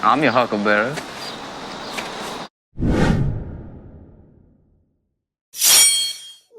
I'm your huckleberry.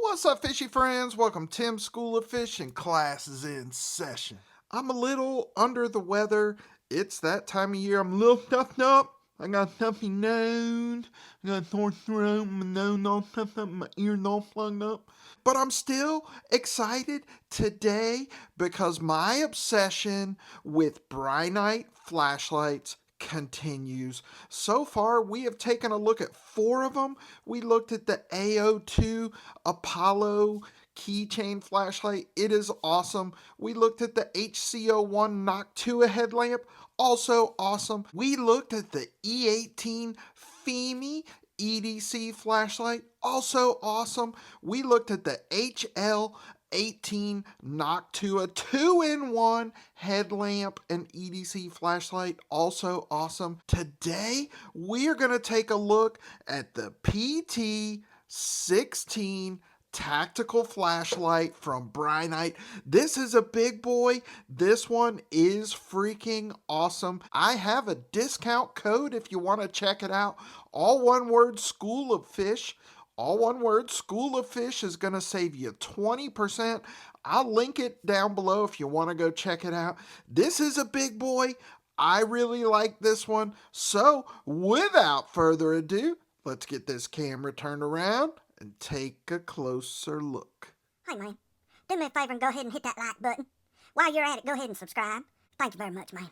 What's up, fishy friends? Welcome to Tim's School of Fishing. Class is in session. I'm a little under the weather. It's that time of year. I'm a little stuffed up. I got stuffy nose. I got a sore throat. My nose all stuffed up. My ears all plugged up. But I'm still excited today because my obsession with Brinyte flashlights continues. So far, we have taken a look at 4 of them. We looked at the AO2 Apollo KEYCHAIN flashlight. It is awesome. We looked at the HCO1 NOCTUA headlamp. Also awesome. We looked at the E18 PHEME EDC flashlight. Also awesome. We looked at the HL18 NOCTUA 2-in-1 headlamp and EDC flashlight. Also awesome. Today, we are going to take a look at the Pt16 tactical flashlight from Brinyte. This is a big boy. This one is freaking awesome. I have a discount code if you want to check it out. All one word, School of Fish. All one word, School of Fish is going to save you 20%. I'll link it down below if you want to go check it out. This is a big boy. I really like this one. So, without further ado, let's get this camera turned around and take a closer look. Hey man, do me a favor and go ahead and hit that like button. While you're at it, go ahead and subscribe. Thank you very much, man.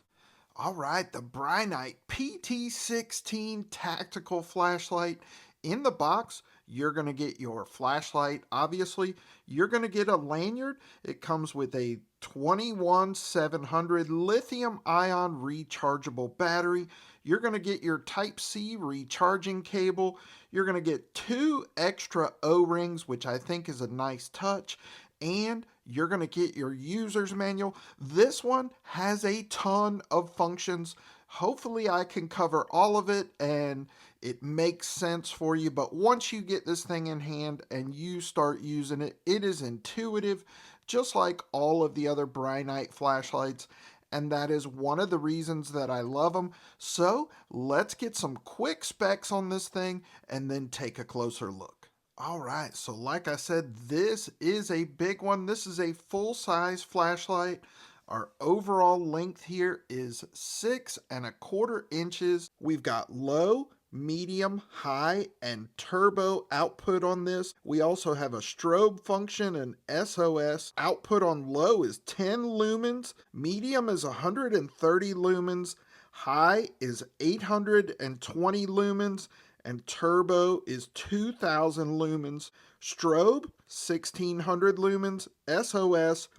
All right, the Brinyte Pt16 tactical flashlight. In the box, you're going to get your flashlight. Obviously, you're going to get a lanyard. It comes with a 21700 lithium ion rechargeable battery. You're going to get your Type-C recharging cable. You're going to get 2 extra O-rings, which I think is a nice touch. And you're going to get your user's manual. This one has a ton of functions. Hopefully I can cover all of it and it makes sense for you. But once you get this thing in hand and you start using it, it is intuitive, just like all of the other Brinyte flashlights. And that is one of the reasons that I love them. So let's get some quick specs on this thing and then take a closer look. All right, so like I said, this is a big one. This is a full-size flashlight. Our overall length here is 6¼ inches. We've got low, medium, high, and turbo output on this. We also have a strobe function and SOS. Output on low is 10 lumens, medium is 130 lumens, high is 820 lumens, and turbo is 2000 lumens. Strobe, 1600 lumens. SOS,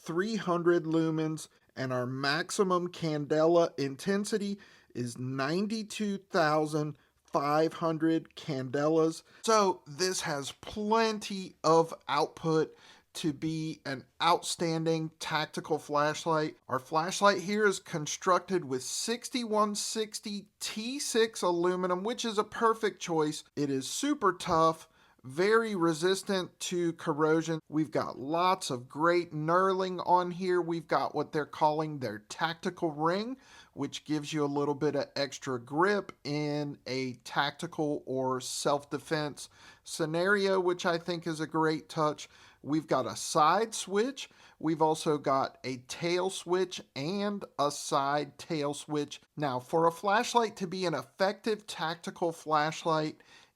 300 lumens. And our maximum candela intensity is 92,500 candelas. So this has plenty of output to be an outstanding tactical flashlight. Our flashlight here is constructed with 6160 T6 aluminum, which is a perfect choice. It is super tough, very resistant to corrosion. We've got lots of great knurling on here. We've got what they're calling their tactical ring, which gives you a little bit of extra grip in a tactical or self-defense scenario, which I think is a great touch. We've got a side switch. We've also got a tail switch and a side tail switch. Now, for a flashlight to be an effective tactical flashlight,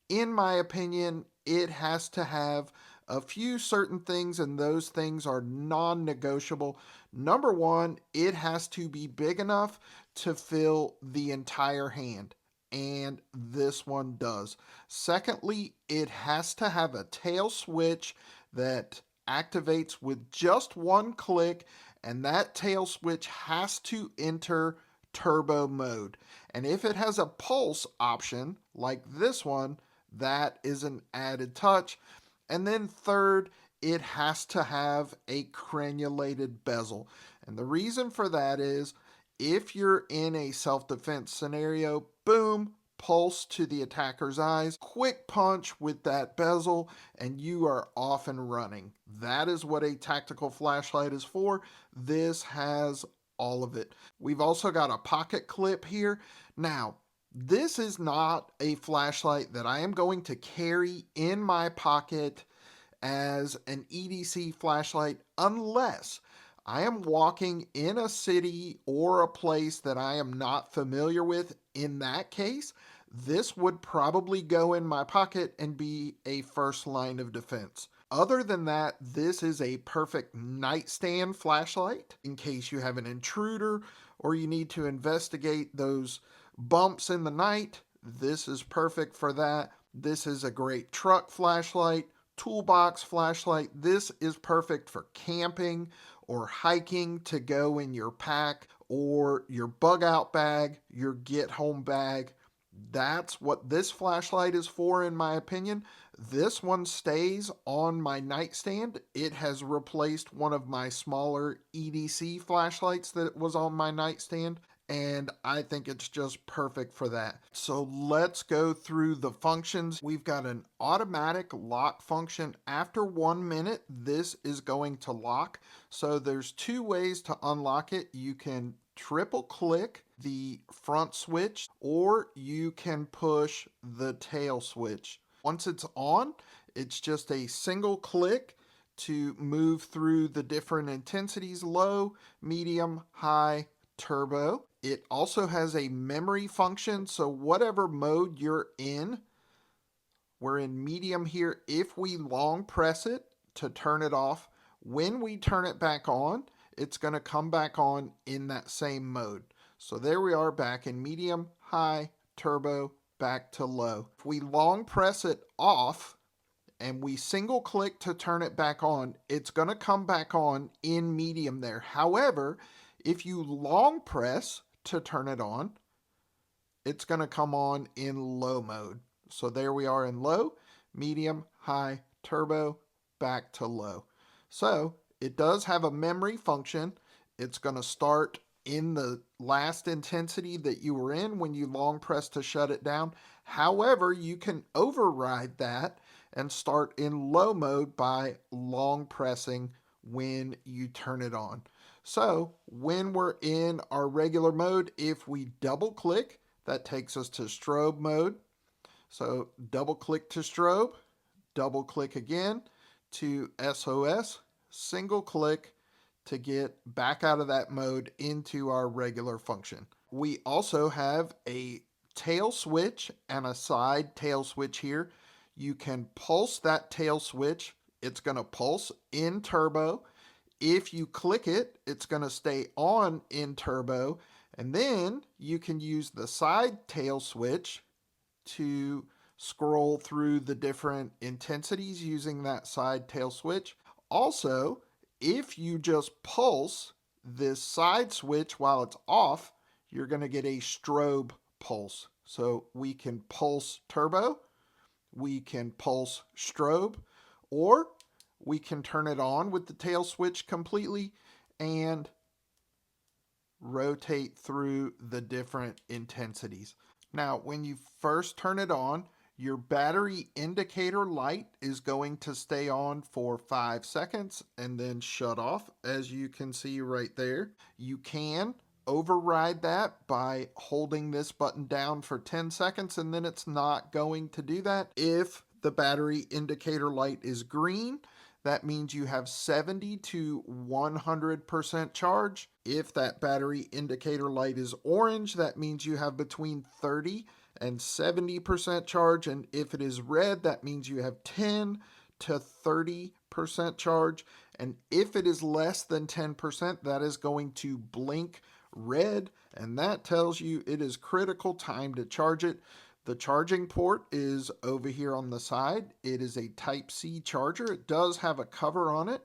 in my opinion, it has to have a few certain things, and those things are non-negotiable. Number one, it has to be big enough to fill the entire hand, and this one does. Secondly, it has to have a tail switch that activates with just one click, and that tail switch has to enter turbo mode. And if it has a pulse option like this one, that is an added touch. And then third, it has to have a crenulated bezel. And the reason for that is if you're in a self-defense scenario, boom, pulse to the attacker's eyes, quick punch with that bezel, and you are off and running. That is what a tactical flashlight is for. This has all of it. We've also got a pocket clip here. Now, this is not a flashlight that I am going to carry in my pocket as an EDC flashlight unless I am walking in a city or a place that I am not familiar with. In that case, this would probably go in my pocket and be a first line of defense. Other than that, this is a perfect nightstand flashlight in case you have an intruder or you need to investigate those bumps in the night. This is perfect for that. This is a great truck flashlight, toolbox flashlight. This is perfect for camping or hiking to go in your pack or your bug out bag, your get home bag. That's what this flashlight is for, in my opinion. This one stays on my nightstand. It has replaced one of my smaller EDC flashlights that was on my nightstand, and I think it's just perfect for that. So let's go through the functions. We've got an automatic lock function. After 1 minute, this is going to lock. So there's two ways to unlock it. You can triple click the front switch or you can push the tail switch. Once it's on, it's just a single click to move through the different intensities: low, medium, high, turbo. It also has a memory function, so whatever mode you're in, we're in medium here. If we long press it to turn it off, when we turn it back on, it's going to come back on in that same mode. So there we are, back in medium, high, turbo, back to low. If we long press it off and we single click to turn it back on, it's going to come back on in medium there. However, if you long press to turn it on, it's going to come on in low mode. So there we are in low, medium, high, turbo, back to low. So it does have a memory function. It's going to start in the last intensity that you were in when you long press to shut it down. However, you can override that and start in low mode by long pressing when you turn it on. So when we're in our regular mode, if we double click, that takes us to strobe mode. So double click to strobe, double click again to SOS, single click to get back out of that mode into our regular function. We also have a tail switch and a side tail switch here. You can pulse that tail switch. It's going to pulse in turbo. If you click it, it's going to stay on in turbo. And then you can use the side tail switch to scroll through the different intensities using that side tail switch. Also, if you just pulse this side switch while it's off, you're going to get a strobe pulse. So we can pulse turbo, we can pulse strobe, or we can turn it on with the tail switch completely and rotate through the different intensities. Now, when you first turn it on, your battery indicator light is going to stay on for 5 seconds and then shut off, as you can see right there. You can override that by holding this button down for 10 seconds and then it's not going to do that. If the battery indicator light is green, that means you have 70 to 100% charge. If that battery indicator light is orange, that means you have between 30 and 70% charge. And if it is red, that means you have 10 to 30% charge. And if it is less than 10%, that is going to blink red. And that tells you it is critical time to charge it. The charging port is over here on the side. It is a Type-C charger. It does have a cover on it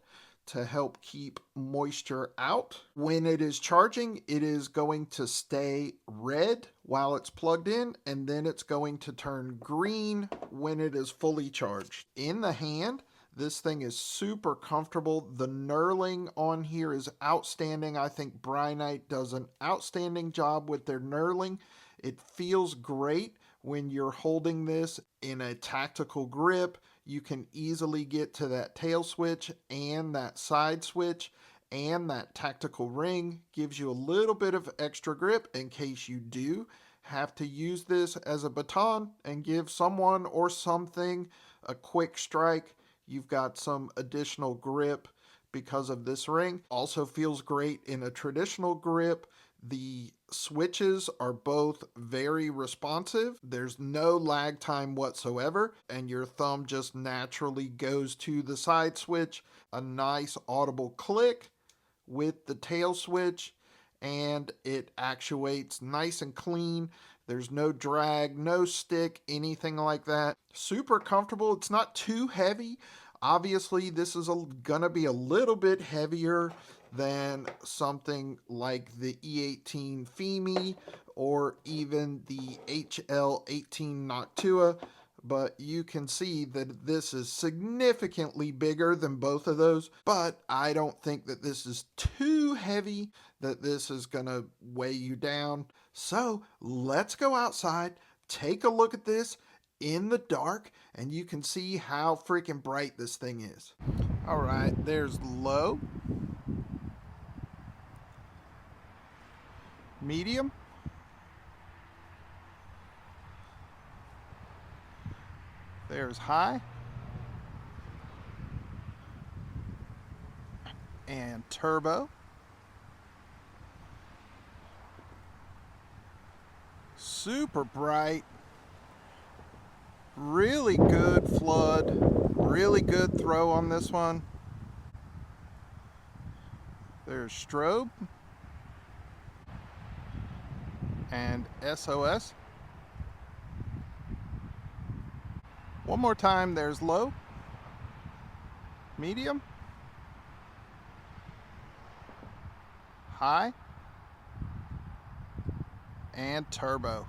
to help keep moisture out. When it is charging, it is going to stay red while it's plugged in, and then it's going to turn green when it is fully charged. In the hand, this thing is super comfortable. The knurling on here is outstanding. I think Brinyte does an outstanding job with their knurling. It feels great when you're holding this in a tactical grip. You can easily get to that tail switch and that side switch, and that tactical ring gives you a little bit of extra grip in case you do have to use this as a baton and give someone or something a quick strike. You've got some additional grip because of this ring. Also feels great in a traditional grip. The switches are both very responsive. There's no lag time whatsoever, and your thumb just naturally goes to the side switch. A nice audible click with the tail switch, and it actuates nice and clean. There's no drag, no stick, anything like that. Super comfortable. It's not too heavy. Obviously, this is gonna be a little bit heavier than something like the E18 PHEME or even the HL18 NOCTUA, but you can see that this is significantly bigger than both of those. But I don't think that this is too heavy, that this is gonna weigh you down. So let's go outside, take a look at this in the dark, and you can see how freaking bright this thing is. All right, there's low, medium, there's high, and turbo. Super bright. Really good flood. Really good throw on this one. There's strobe. And SOS. One more time, there's low, medium, high, and turbo.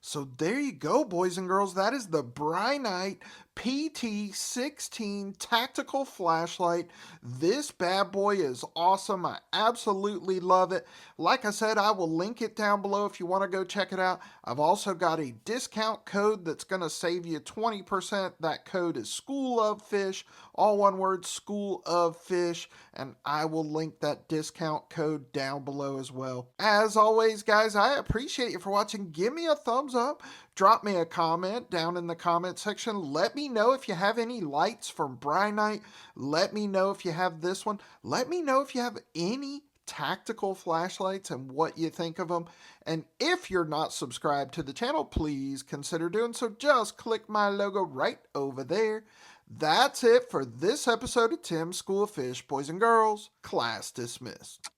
So there you go, boys and girls. That is the Brinyte Pt16 tactical flashlight. This bad boy is awesome. I absolutely love it. Like I said, I will link it down below if you want to go check it out. I've also got a discount code that's going to save you 20%. That code is School of Fish, all one word, School of Fish, and I will link that discount code down below as well. As always, guys, I appreciate you for watching. Give me a thumbs up. Drop me a comment down in the comment section. Let me know if you have any lights from Brinyte. Let me know if you have this one. Let me know if you have any tactical flashlights and what you think of them. And if you're not subscribed to the channel, please consider doing so. Just click my logo right over there. That's it for this episode of Tim's School of Fish. Boys and girls, class dismissed.